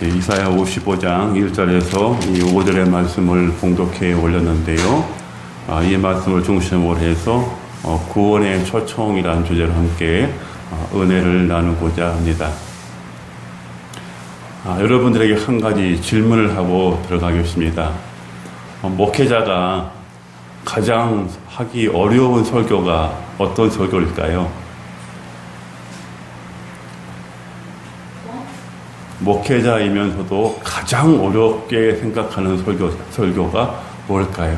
이사야 55장 1절에서 이 5절의 말씀을 봉독해 올렸는데요. 이 말씀을 중심으로 해서 구원의 초청이라는 주제로 함께 은혜를 나누고자 합니다. 여러분들에게 한 가지 질문을 하고 들어가겠습니다. 목회자가 가장 하기 어려운 설교가 어떤 설교일까요? 목회자이면서도 가장 어렵게 생각하는 설교가 뭘까요?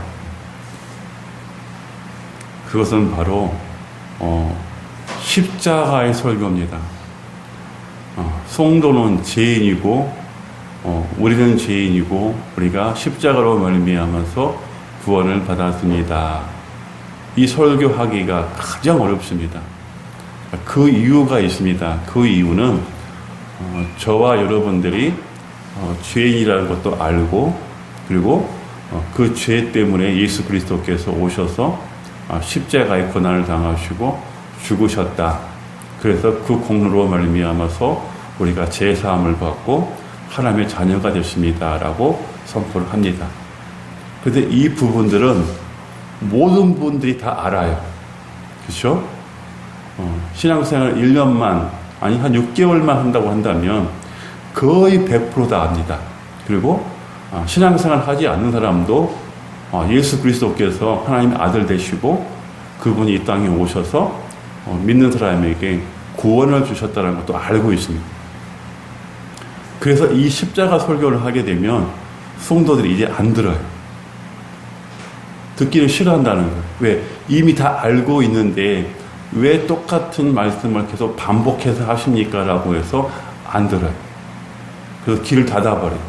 그것은 바로 십자가의 설교입니다. 성도는 죄인이고 우리는 죄인이고 우리가 십자가로 말미암아서 구원을 받았습니다. 이 설교하기가 가장 어렵습니다. 그 이유가 있습니다. 그 이유는 저와 여러분들이 죄인이라는 것도 알고 그리고 그 죄 때문에 예수 그리스도께서 오셔서 십자가의 고난을 당하시고 죽으셨다. 그래서 그 공로로 말미암아서 우리가 죄 사함을 받고 하나님의 자녀가 됐습니다라고 선포를 합니다. 그런데 이 부분들은 모든 분들이 다 알아요. 그렇죠? 신앙생활 1년만 아니 한 6개월만 한다고 한다면 거의 100% 다 압니다. 그리고 신앙생활 하지 않는 사람도 예수 그리스도께서 하나님의 아들 되시고 그분이 이 땅에 오셔서 믿는 사람에게 구원을 주셨다는 것도 알고 있습니다. 그래서 이 십자가 설교를 하게 되면 성도들이 이제 안 들어요. 듣기를 싫어한다는 거예요. 왜? 이미 다 알고 있는데 왜 똑같은 말씀을 계속 반복해서 하십니까? 라고 해서 안 들어요. 그래서 귀를 닫아버려요.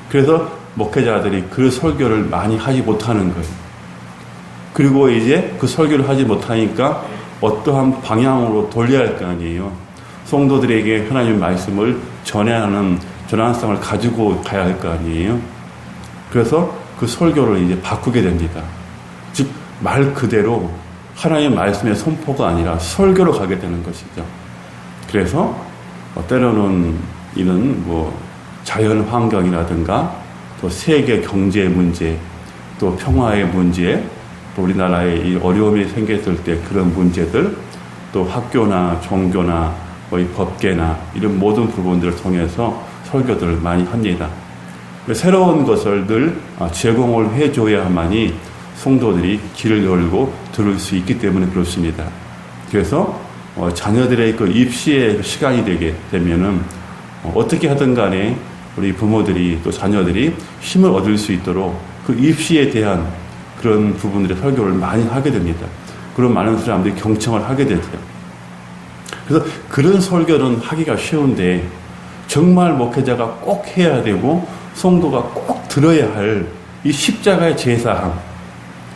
그래서 목회자들이 그 설교를 많이 하지 못하는 거예요. 그리고 이제 그 설교를 하지 못하니까 어떠한 방향으로 돌려야 할 거 아니에요. 성도들에게 하나님의 말씀을 전하는 전환성을 가지고 가야 할 거 아니에요. 그래서 그 설교를 이제 바꾸게 됩니다. 즉, 말 그대로 하나님의 말씀의 선포가 아니라 설교로 가게 되는 것이죠. 그래서 때로는 이는 자연 환경이라든가 또 세계 경제 문제 또 평화의 문제 또 우리나라에 이 어려움이 생겼을 때 그런 문제들 또 학교나 종교나 이 법계나 이런 모든 부분들을 통해서 설교들을 많이 합니다. 새로운 것을 늘 제공을 해줘야만이 성도들이 귀를 열고 들을 수 있기 때문에 그렇습니다. 그래서 자녀들의 그 입시의 시간이 되게 되면은 어떻게 하든 간에 우리 부모들이 또 자녀들이 힘을 얻을 수 있도록 그 입시에 대한 그런 부분들의 설교를 많이 하게 됩니다. 그런 많은 사람들이 경청을 하게 되죠. 그래서 그런 설교는 하기가 쉬운데 정말 목회자가 꼭 해야 되고 성도가 꼭 들어야 할 이 십자가의 제사함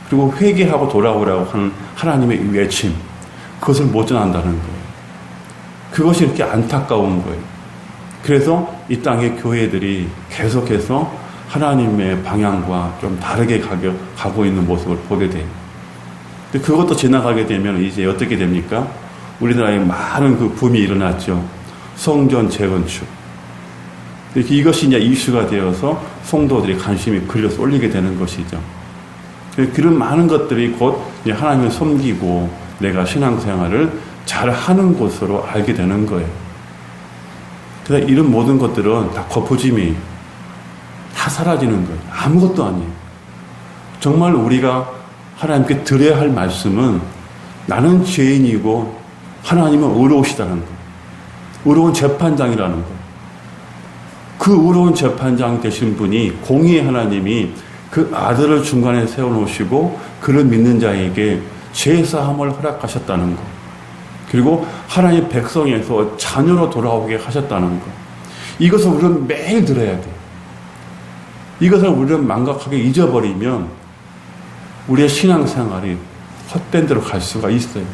그리고 회개하고 돌아오라고 하는 하나님의 외침 그것을 못 전한다는 거예요. 그것이 이렇게 안타까운 거예요. 그래서 이 땅의 교회들이 계속해서 하나님의 방향과 좀 다르게 가고 있는 모습을 보게 돼요. 근데 그것도 지나가게 되면 이제 어떻게 됩니까? 우리나라에 많은 그 붐이 일어났죠. 성전 재건축. 이것이 이제 이슈가 되어서 성도들이 관심이 글려 쏠리게 되는 것이죠. 그런 많은 것들이 곧 하나님을 섬기고 내가 신앙생활을 잘 하는 곳으로 알게 되는 거예요. 그래서 이런 모든 것들은 다 거푸짐이 다 사라지는 거예요. 아무것도 아니에요. 정말 우리가 하나님께 드려야 할 말씀은 나는 죄인이고 하나님은 의로우시다는 거예요. 의로운 재판장이라는 거예요. 그 의로운 재판장 되신 분이 공의의 하나님이 그 아들을 중간에 세워놓으시고 그를 믿는 자에게 죄사함을 허락하셨다는 것. 그리고 하나님의 백성에서 자녀로 돌아오게 하셨다는 것. 이것을 우리는 매일 들어야 돼요. 이것을 우리는 망각하게 잊어버리면 우리의 신앙생활이 헛된 데로 갈 수가 있어요.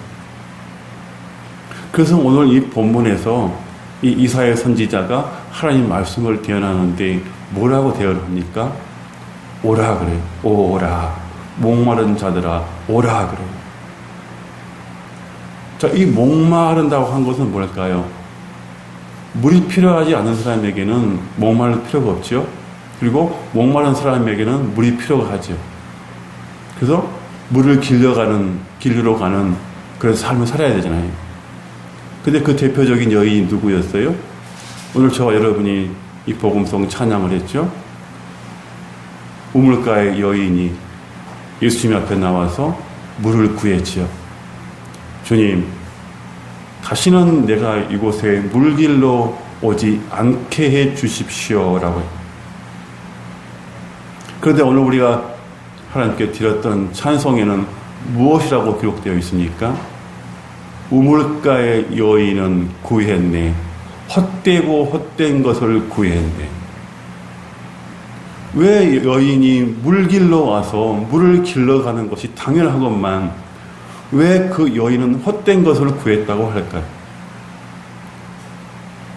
그래서 오늘 이 본문에서 이 이사야 선지자가 하나님 말씀을 대언하는데 뭐라고 대언합니까? 오라 그래요. 오라. 목마른 자들아 오라 그래요. 자, 이 목마른다고 한 것은 뭘까요? 물이 필요하지 않은 사람에게는 목마를 필요가 없죠. 그리고 목마른 사람에게는 물이 필요가 하죠. 그래서 물을 길러 가는 그런 삶을 살아야 되잖아요. 근데 그 대표적인 여인이 누구였어요? 오늘 저와 여러분이 이 복음성 찬양을 했죠. 우물가의 여인이 예수님 앞에 나와서 물을 구했지요. 주님, 다시는 내가 이곳에 물길로 오지 않게 해 주십시오라고 해요. 그런데 오늘 우리가 하나님께 드렸던 찬송에는 무엇이라고 기록되어 있습니까? 우물가의 여인은 구했네. 헛되고 헛된 것을 구했네. 왜 여인이 물길로 와서 물을 길러가는 것이 당연한 것만 왜 그 여인은 헛된 것을 구했다고 할까요?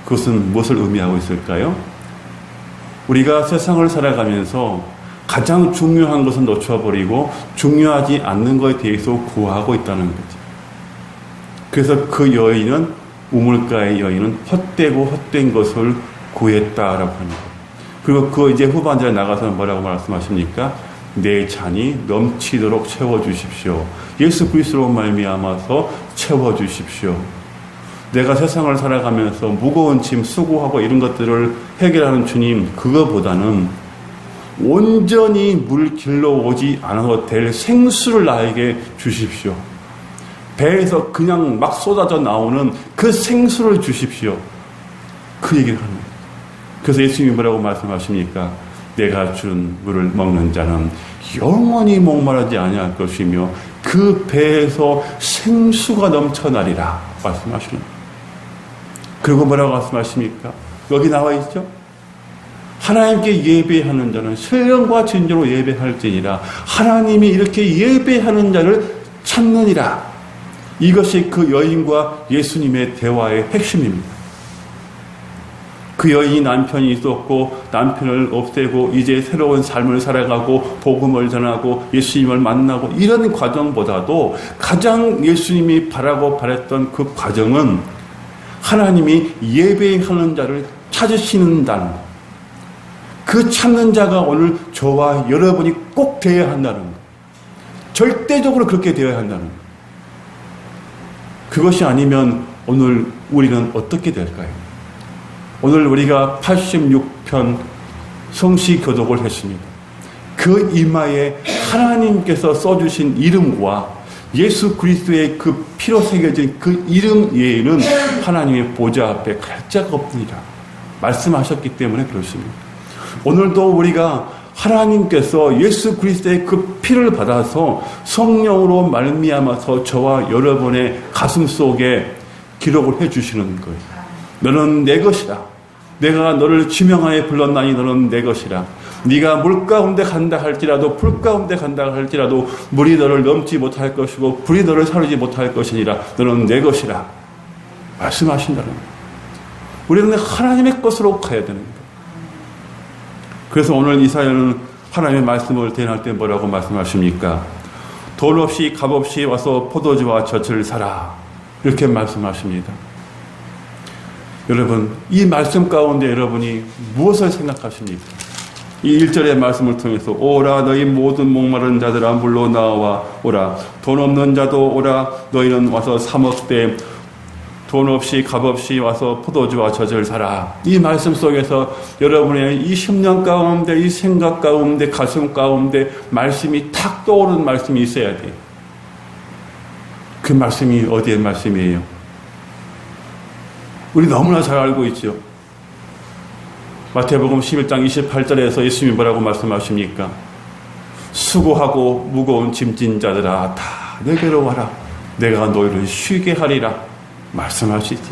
그것은 무엇을 의미하고 있을까요? 우리가 세상을 살아가면서 가장 중요한 것은 놓쳐버리고 중요하지 않는 것에 대해서 구하고 있다는 거죠. 그래서 그 여인은 우물가의 여인은 헛되고 헛된 것을 구했다라고 합니다. 그리고 그 이제 후반절에 나가서 뭐라고 말씀하십니까? 내 잔이 넘치도록 채워주십시오. 예수 그리스도로 말미암아서 채워주십시오. 내가 세상을 살아가면서 무거운 짐 수고하고 이런 것들을 해결하는 주님, 그거보다는 온전히 물 길러 오지 않아도 될 생수를 나에게 주십시오. 배에서 그냥 막 쏟아져 나오는 그 생수를 주십시오. 그 얘기를 합니다. 그래서 예수님이 뭐라고 말씀하십니까? 내가 준 물을 먹는 자는 영원히 목마르지 아니할 것이며 그 배에서 생수가 넘쳐나리라 말씀하시는 거예요. 그리고 뭐라고 말씀하십니까? 여기 나와 있죠? 하나님께 예배하는 자는 신령과 진정으로 예배할지니라. 하나님이 이렇게 예배하는 자를 찾느니라. 이것이 그 여인과 예수님의 대화의 핵심입니다. 그 여인이 남편이 있었고 남편을 없애고 이제 새로운 삶을 살아가고 복음을 전하고 예수님을 만나고 이런 과정보다도 가장 예수님이 바라고 바랬던 그 과정은 하나님이 예배하는 자를 찾으시는다는 것. 그 찾는 자가 오늘 저와 여러분이 꼭 되어야 한다는 것. 절대적으로 그렇게 되어야 한다는 것. 그것이 아니면 오늘 우리는 어떻게 될까요? 오늘 우리가 86편 성시교독을 했습니다. 그 이마에 하나님께서 써주신 이름과 예수 그리스도의 그 피로 새겨진 그 이름 외에는 하나님의 보좌 앞에 갈 자가 없느니라 말씀하셨기 때문에 그렇습니다. 오늘도 우리가 하나님께서 예수 그리스도의 그 피를 받아서 성령으로 말미암아서 저와 여러분의 가슴 속에 기록을 해주시는 거예요. 너는 내 것이라. 내가 너를 지명하에 불렀나니 너는 내 것이라. 네가 물 가운데 간다 할지라도 불 가운데 간다 할지라도 물이 너를 넘지 못할 것이고 불이 너를 사르지 못할 것이니라. 너는 내 것이라. 말씀하신다는 거예요. 우리는 하나님의 것으로 가야 되는 거예요. 그래서 오늘 이사야는 하나님의 말씀을 대할 때 뭐라고 말씀하십니까? 돈 없이 값 없이 와서 포도주와 젖을 사라. 이렇게 말씀하십니다. 여러분, 이 말씀 가운데 여러분이 무엇을 생각하십니까? 이 1절의 말씀을 통해서 오라 너희 모든 목마른 자들아 물로 나와 오라. 돈 없는 자도 오라. 너희는 와서 사 먹되 돈 없이 값 없이 와서 포도주와 젖을 사라. 이 말씀 속에서 여러분의 이 10년 가운데 이 생각 가운데 가슴 가운데 말씀이 탁 떠오르는 말씀이 있어야 돼요. 그 말씀이 어디의 말씀이에요? 우리 너무나 잘 알고 있죠. 마태복음 11장 28절에서 예수님이 뭐라고 말씀하십니까? 수고하고 무거운 짐진 자들아 다 내게로 와라. 내가 너희를 쉬게 하리라. 말씀하시지.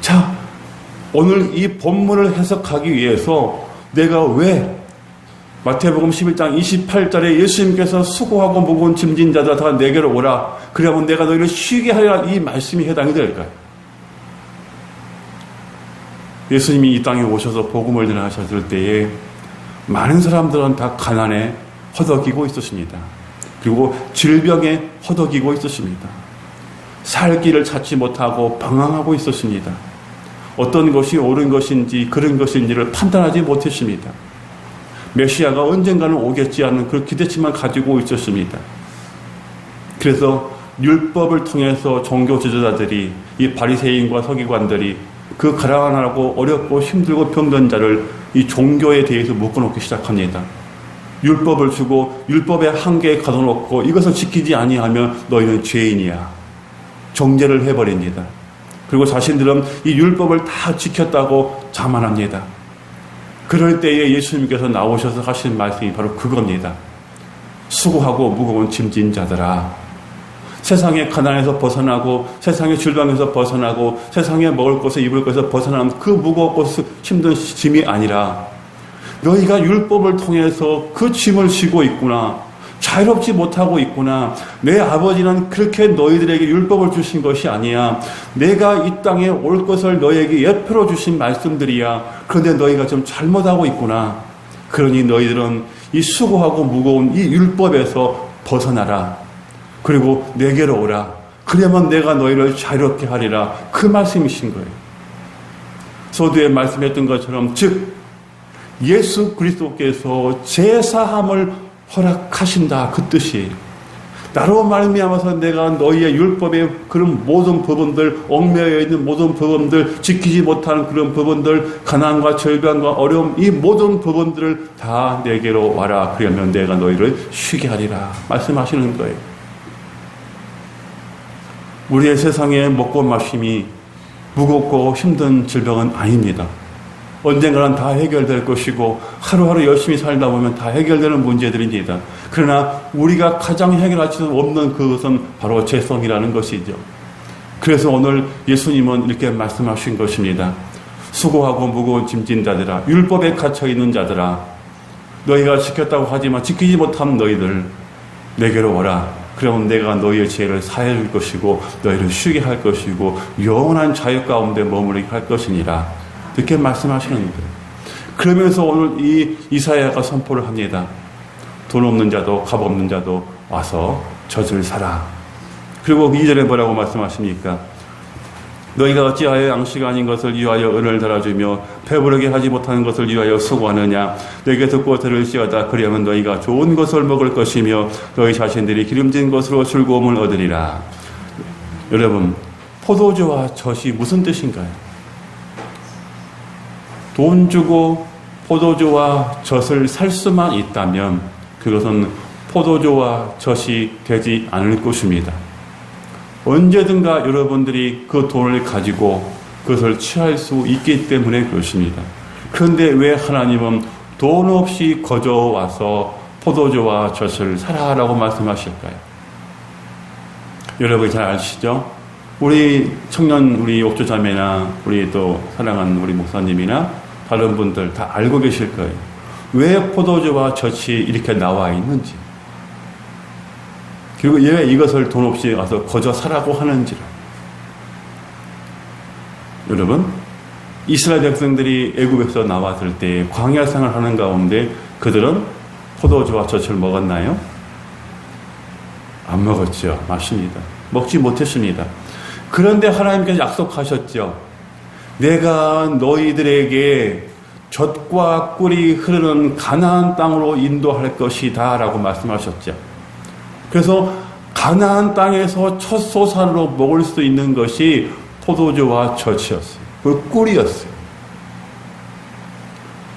자, 오늘 이 본문을 해석하기 위해서 내가 왜 마태복음 11장 28절에 예수님께서 수고하고 무거운 짐진 자들아 다 내게로 오라. 그러면 내가 너희를 쉬게 하리라. 이 말씀이 해당이 될까요? 예수님이 이 땅에 오셔서 복음을 전하셨을 때에 많은 사람들은 다 가난에 허덕이고 있었습니다. 그리고 질병에 허덕이고 있었습니다. 살 길을 찾지 못하고 방황하고 있었습니다. 어떤 것이 옳은 것인지 그런 것인지를 판단하지 못했습니다. 메시아가 언젠가는 오겠지 하는 그런 기대치만 가지고 있었습니다. 그래서 율법을 통해서 종교 지도자들이, 이 바리새인과 서기관들이 그 가난하고 어렵고 힘들고 병든 자를 이 종교에 대해서 묶어놓기 시작합니다. 율법을 주고 율법의 한계에 가둬놓고 이것을 지키지 아니하면 너희는 죄인이야. 정죄를 해버립니다. 그리고 자신들은 이 율법을 다 지켰다고 자만합니다. 그럴 때에 예수님께서 나오셔서 하신 말씀이 바로 그겁니다. 수고하고 무거운 짐진 자들아, 세상의 가난에서 벗어나고 세상의 질병에서 벗어나고 세상에 먹을 것에 입을 것에서 벗어나는 그 무겁고 힘든 짐이 아니라 너희가 율법을 통해서 그 짐을 지고 있구나, 자유롭지 못하고 있구나. 내 아버지는 그렇게 너희들에게 율법을 주신 것이 아니야. 내가 이 땅에 올 것을 너희에게 예표로 주신 말씀들이야. 그런데 너희가 좀 잘못하고 있구나. 그러니 너희들은 이 수고하고 무거운 이 율법에서 벗어나라. 그리고 내게로 오라. 그러면 내가 너희를 자유롭게 하리라. 그 말씀이신 거예요. 서두에 말씀했던 것처럼, 즉 예수 그리스도께서 제사함을 허락하신다, 그 뜻이. 나로 말미암아서 내가 너희의 율법의 그런 모든 부분들, 얽매여 있는 모든 부분들, 지키지 못하는 그런 부분들, 가난과 절병과 어려움, 이 모든 부분들을 다 내게로 와라. 그러면 내가 너희를 쉬게 하리라 말씀하시는 거예요. 우리의 세상에 먹고 마심이 무겁고 힘든 질병은 아닙니다. 언젠가는 다 해결될 것이고 하루하루 열심히 살다 보면 다 해결되는 문제들입니다. 그러나 우리가 가장 해결할 수 없는 그것은 바로 죄성이라는 것이죠. 그래서 오늘 예수님은 이렇게 말씀하신 것입니다. 수고하고 무거운 짐진 자들아, 율법에 갇혀있는 자들아, 너희가 지켰다고 하지만 지키지 못한 너희들 내게로 오라. 그러면 내가 너희의 죄를 사해 줄 것이고 너희를 쉬게 할 것이고 영원한 자유 가운데 머무르게 할 것이니라. 이렇게 말씀하시는 거예요. 그러면서 오늘 이 이사야가 선포를 합니다. 돈 없는 자도 값 없는 자도 와서 젖을 사라. 그리고 2절에 뭐라고 말씀하십니까? 너희가 어찌하여 양식 아닌 것을 위하여 은을 달아주며 배부르게 하지 못하는 것을 위하여 수고하느냐. 내게 듣고 들을지어다. 그리하면 너희가 좋은 것을 먹을 것이며 너희 자신들이 기름진 것으로 즐거움을 얻으리라. 여러분, 포도주와 젖이 무슨 뜻인가요? 돈 주고 포도주와 젖을 살 수만 있다면 그것은 포도주와 젖이 되지 않을 것입니다. 언제든가 여러분들이 그 돈을 가지고 그것을 취할 수 있기 때문에 그렇습니다. 그런데 왜 하나님은 돈 없이 거저 와서 포도주와 젖을 사라라고 말씀하실까요? 여러분이 잘 아시죠? 우리 청년, 우리 옥주자매나 우리 또 사랑하는 우리 목사님이나 다른 분들 다 알고 계실 거예요. 왜 포도주와 젖이 이렇게 나와 있는지, 그리고 왜 이것을 돈 없이 와서 거저 사라고 하는지를. 여러분, 이스라엘 백성들이 애굽에서 나왔을 때 광야 생활을 하는 가운데 그들은 포도주와 젖을 먹었나요? 안 먹었죠. 맞습니다. 먹지 못했습니다. 그런데 하나님께서 약속하셨죠. 내가 너희들에게 젖과 꿀이 흐르는 가나안 땅으로 인도할 것이다 라고 말씀하셨죠. 그래서 가나안 땅에서 첫 소산으로 먹을 수 있는 것이 포도주와 젖이었어요. 그 꿀이었어요.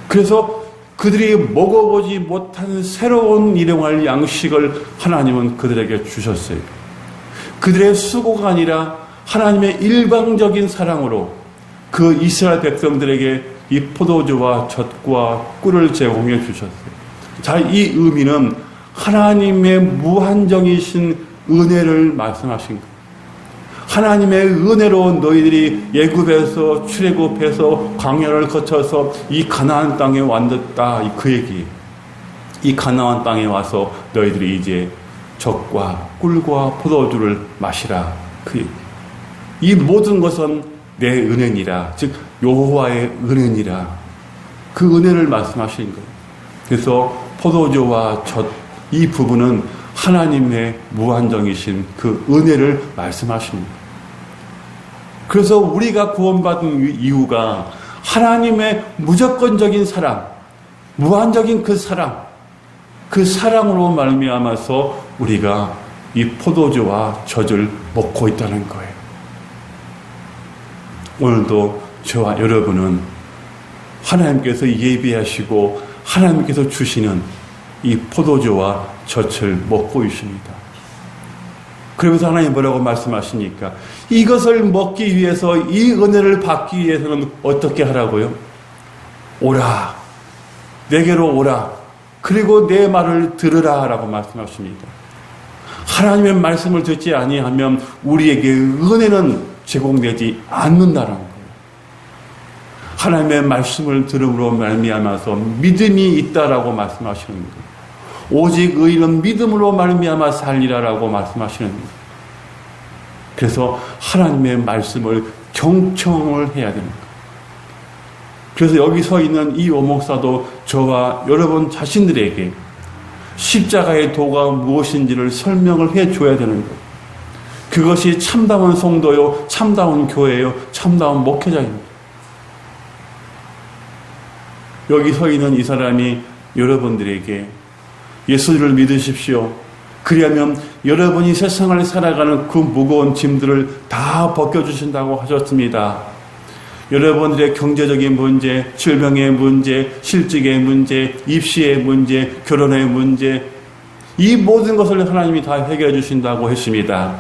그래서 그들이 먹어보지 못한 새로운 일용할 양식을 하나님은 그들에게 주셨어요. 그들의 수고가 아니라 하나님의 일방적인 사랑으로 그 이스라엘 백성들에게 이 포도주와 젖과 꿀을 제공해 주셨어요. 자, 이 의미는 하나님의 무한정이신 은혜를 말씀하신 거예요. 하나님의 은혜로 너희들이 애굽에서 출애굽해서 광야를 거쳐서 이 가나안 땅에 왔다, 그 얘기. 이 가나안 땅에 와서 너희들이 이제 젖과 꿀과 포도주를 마시라, 그 얘기. 이 모든 것은 내 은혜니라, 즉 여호와의 은혜니라, 그 은혜를 말씀하신 거예요. 그래서 포도주와 젖, 이 부분은 하나님의 무한정이신 그 은혜를 말씀하십니다. 그래서 우리가 구원받은 이유가 하나님의 무조건적인 사랑, 무한적인 그 사랑으로 말미암아서 우리가 이 포도주와 젖을 먹고 있다는 거예요. 오늘도 저와 여러분은 하나님께서 예비하시고 하나님께서 주시는 이 포도주와 젖을 먹고 있습니다. 그러면서 하나님 뭐라고 말씀하시니까 이것을 먹기 위해서, 이 은혜를 받기 위해서는 어떻게 하라고요? 오라, 내게로 오라, 그리고 내 말을 들으라 라고 말씀하십니다. 하나님의 말씀을 듣지 아니하면 우리에게 은혜는 제공되지 않는다는 거예요. 하나님의 말씀을 들음으로 말미암아서 믿음이 있다라고 말씀하시는 거예요. 오직 의인은 믿음으로 말미암아 살리라라고 말씀하시는 거예요. 그래서 하나님의 말씀을 경청을 해야 됩니다. 그래서 여기 서 있는 이 오목사도 저와 여러분 자신들에게 십자가의 도가 무엇인지를 설명을 해줘야 되는 거예요. 그것이 참다운 성도요, 참다운 교회요, 참다운 목회자입니다. 여기 서 있는 이 사람이 여러분들에게 예수를 믿으십시오. 그리하면 여러분이 세상을 살아가는 그 무거운 짐들을 다 벗겨주신다고 하셨습니다. 여러분들의 경제적인 문제, 질병의 문제, 실직의 문제, 입시의 문제, 결혼의 문제, 이 모든 것을 하나님이 다 해결해 주신다고 했습니다.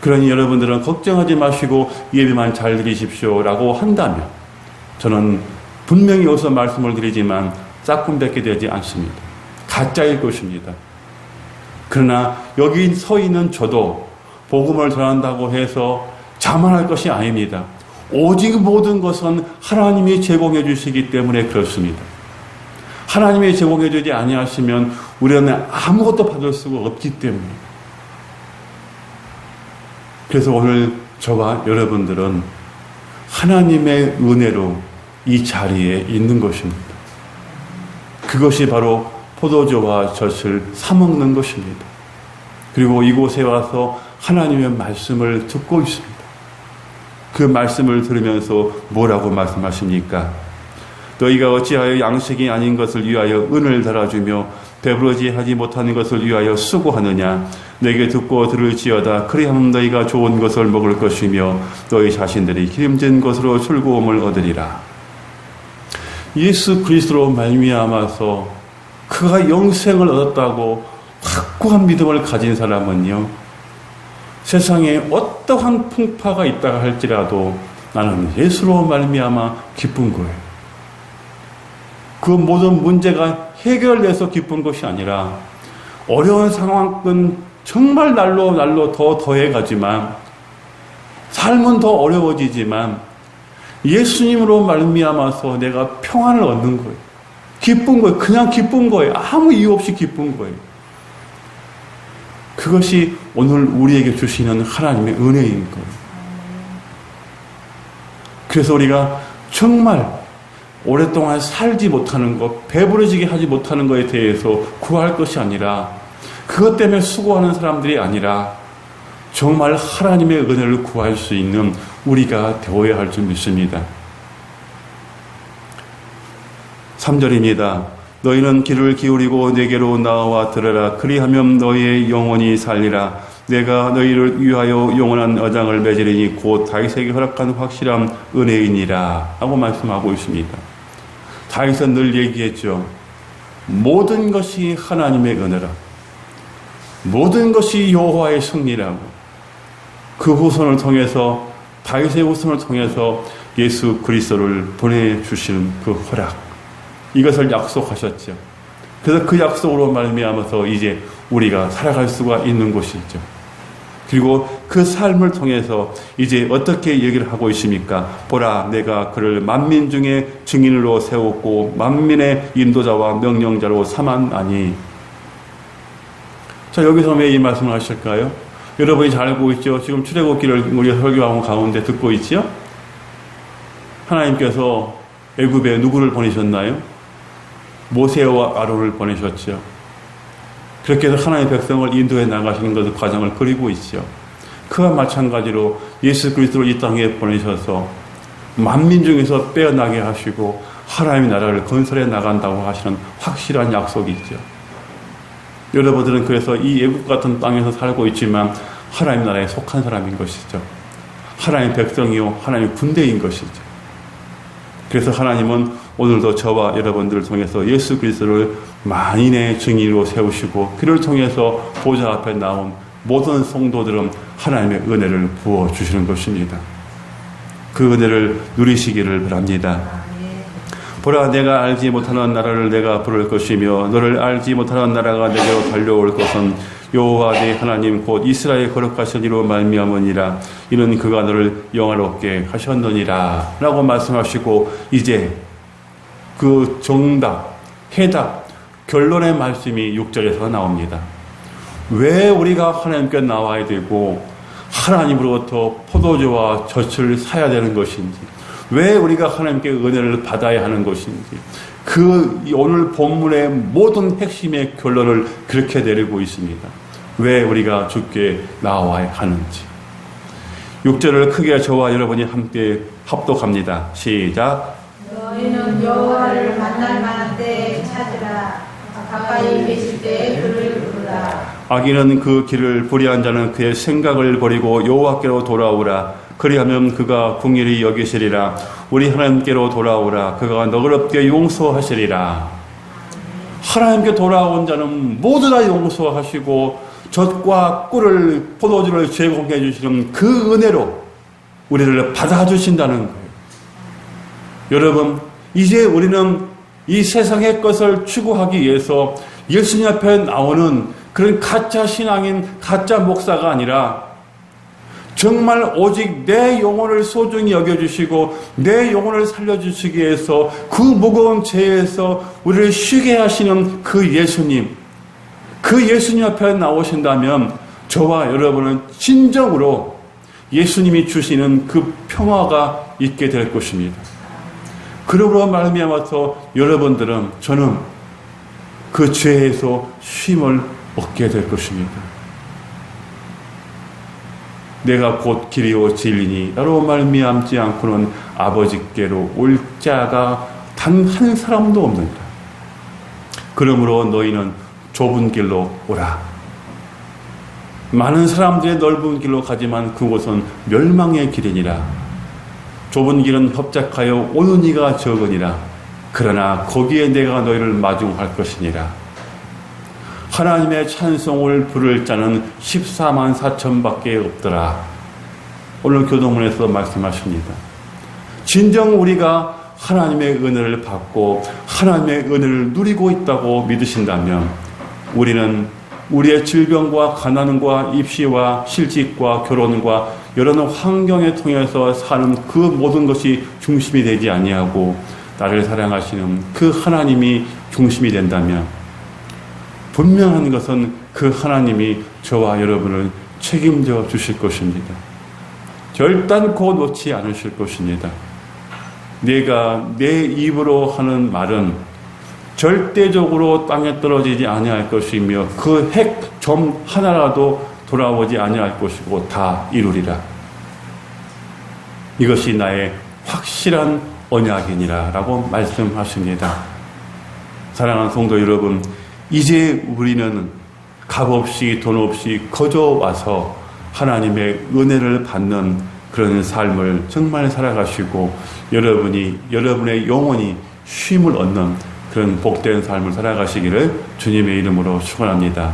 그러니 여러분들은 걱정하지 마시고 예배만 잘 드리십시오 라고 한다면 저는 분명히 여기서 말씀을 드리지만 짝꿍밖에 되지 않습니다. 가짜일 것입니다. 그러나 여기 서 있는 저도 복음을 전한다고 해서 자만할 것이 아닙니다. 오직 모든 것은 하나님이 제공해 주시기 때문에 그렇습니다. 하나님이 제공해 주지 아니하시면 우리는 아무것도 받을 수가 없기 때문에. 그래서 오늘 저와 여러분들은 하나님의 은혜로 이 자리에 있는 것입니다. 그것이 바로 포도주와 젖을 사먹는 것입니다. 그리고 이곳에 와서 하나님의 말씀을 듣고 있습니다. 그 말씀을 들으면서 뭐라고 말씀하십니까? 너희가 어찌하여 양식이 아닌 것을 위하여 은을 달아주며 배부르지 하지 못하는 것을 위하여 수고하느냐? 내게 듣고 들을지어다. 그리하면 너희가 좋은 것을 먹을 것이며 너희 자신들이 기름진 것으로 즐거움을 얻으리라. 예수 그리스도로 말미암아서 그가 영생을 얻었다고 확고한 믿음을 가진 사람은요, 세상에 어떠한 풍파가 있다가 할지라도 나는 예수로 말미암아 기쁜 거예요. 그 모든 문제가 해결돼서 기쁜 것이 아니라 어려운 상황은 정말 날로 더 더해가지만 삶은 더 어려워지지만 예수님으로 말미암아서 내가 평안을 얻는 거예요. 기쁜 거예요. 그냥 기쁜 거예요. 아무 이유 없이 기쁜 거예요. 그것이 오늘 우리에게 주시는 하나님의 은혜인 거예요. 그래서 우리가 정말 오랫동안 살지 못하는 것, 배부르지게 하지 못하는 것에 대해서 구할 것이 아니라, 그것 때문에 수고하는 사람들이 아니라 정말 하나님의 은혜를 구할 수 있는 우리가 되어야 할 줄 믿습니다. 3절입니다. 너희는 귀를 기울이고 내게로 나와 들으라. 그리하면 너희의 영혼이 살리라. 내가 너희를 위하여 영원한 언약을 맺으리니 곧 다윗에게 허락한 확실한 은혜이니라 하고 말씀하고 있습니다. 다윗은 늘 얘기했죠. 모든 것이 하나님의 은혜라. 모든 것이 여호와의 승리라고. 그 후손을 통해서, 다윗의 후손을 통해서 예수 그리스도를 보내주시는 그 허락, 이것을 약속하셨죠. 그래서 그 약속으로 말미암아서 이제 우리가 살아갈 수가 있는 것이죠. 그리고 그 삶을 통해서 이제 어떻게 얘기를 하고 있습니까? 보라, 내가 그를 만민 중에 증인으로 세웠고 만민의 인도자와 명령자로 삼았나니. 자, 여기서 왜 이 말씀을 하실까요? 여러분이 잘 알고 있죠? 지금 출애굽기를 우리가 설교하고 가운데 듣고 있죠? 하나님께서 애굽에 누구를 보내셨나요? 모세와 아론을 보내셨죠. 그렇게 해서 하나님의 백성을 인도해 나가시는 것을 과정을 그리고 있죠. 그와 마찬가지로 예수 그리스도를 이 땅에 보내셔서 만민 중에서 빼어나게 하시고 하나님의 나라를 건설해 나간다고 하시는 확실한 약속이 있죠. 여러분들은 그래서 이 애국 같은 땅에서 살고 있지만 하나님 나라에 속한 사람인 것이죠. 하나님의 백성이요 하나님의 군대인 것이죠. 그래서 하나님은 오늘도 저와 여러분들을 통해서 예수 그리스도를 만인의 증인으로 세우시고 그를 통해서 보좌 앞에 나온 모든 성도들은 하나님의 은혜를 부어주시는 것입니다. 그 은혜를 누리시기를 바랍니다. 보라, 내가 알지 못하는 나라를 내가 부를 것이며 너를 알지 못하는 나라가 내게로 달려올 것은 여호와 네 하나님 곧 이스라엘 거룩하신 이로 말미암으니라. 이는 그가 너를 영화롭게 하셨느니라 라고 말씀하시고, 이제 그 정답, 해답, 결론의 말씀이 6절에서 나옵니다. 왜 우리가 하나님께 나와야 되고 하나님으로부터 포도주와 젖을 사야 되는 것인지, 왜 우리가 하나님께 은혜를 받아야 하는 것인지, 그 오늘 본문의 모든 핵심의 결론을 그렇게 내리고 있습니다. 왜 우리가 주께 나와야 하는지. 6절을 크게 저와 여러분이 함께 합독합니다. 시작. 너희는 여호와를 만날 만한 때에 찾으라. 가까이 계실 때에 그를 부르라. 악인은 그 길을 불의한 자는 그의 생각을 버리고 여호와께로 돌아오라. 그리하면 그가 긍휼히 여기시리라. 우리 하나님께로 돌아오라. 그가 너그럽게 용서하시리라. 하나님께 돌아온 자는 모두 다 용서하시고 젖과 꿀을, 포도주를 제공해 주시는 그 은혜로 우리를 받아주신다는 거예요. 여러분, 이제 우리는 이 세상의 것을 추구하기 위해서 예수님 앞에 나오는 그런 가짜 신앙인, 가짜 목사가 아니라 정말 오직 내 영혼을 소중히 여겨주시고 내 영혼을 살려주시기 위해서 그 무거운 죄에서 우리를 쉬게 하시는 그 예수님, 그 예수님 앞에 나오신다면 저와 여러분은 진정으로 예수님이 주시는 그 평화가 있게 될 것입니다. 그러므로 말미암아서 여러분들은, 저는 그 죄에서 쉼을 얻게 될 것입니다. 내가 곧 길이요 진리니 나로 말미암지 않고는 아버지께로 올 자가 단 한 사람도 없느니라. 그러므로 너희는 좁은 길로 오라. 많은 사람들의 넓은 길로 가지만 그곳은 멸망의 길이니라. 좁은 길은 협착하여 오는 이가 적으니라. 그러나 거기에 내가 너희를 마중할 것이니라. 하나님의 찬송을 부를 자는 14만 4천밖에 없더라. 오늘 교동문에서 말씀하십니다. 진정 우리가 하나님의 은혜를 받고 하나님의 은혜를 누리고 있다고 믿으신다면 우리는 우리의 질병과 가난과 입시와 실직과 결혼과 여러 환경에 통해서 사는 그 모든 것이 중심이 되지 아니하고 나를 사랑하시는 그 하나님이 중심이 된다면 분명한 것은 그 하나님이 저와 여러분을 책임져 주실 것입니다. 결단코 놓지 않으실 것입니다. 내가 내 입으로 하는 말은 절대적으로 땅에 떨어지지 아니할 것이며 그 핵점 하나라도 돌아오지 아니할 것이고 다 이루리라. 이것이 나의 확실한 언약이니라 라고 말씀하십니다. 사랑하는 성도 여러분, 이제 우리는 값 없이 돈 없이 거저 와서 하나님의 은혜를 받는 그런 삶을 정말 살아가시고 여러분의 영혼이 쉼을 얻는 그런 복된 삶을 살아가시기를 주님의 이름으로 축원합니다.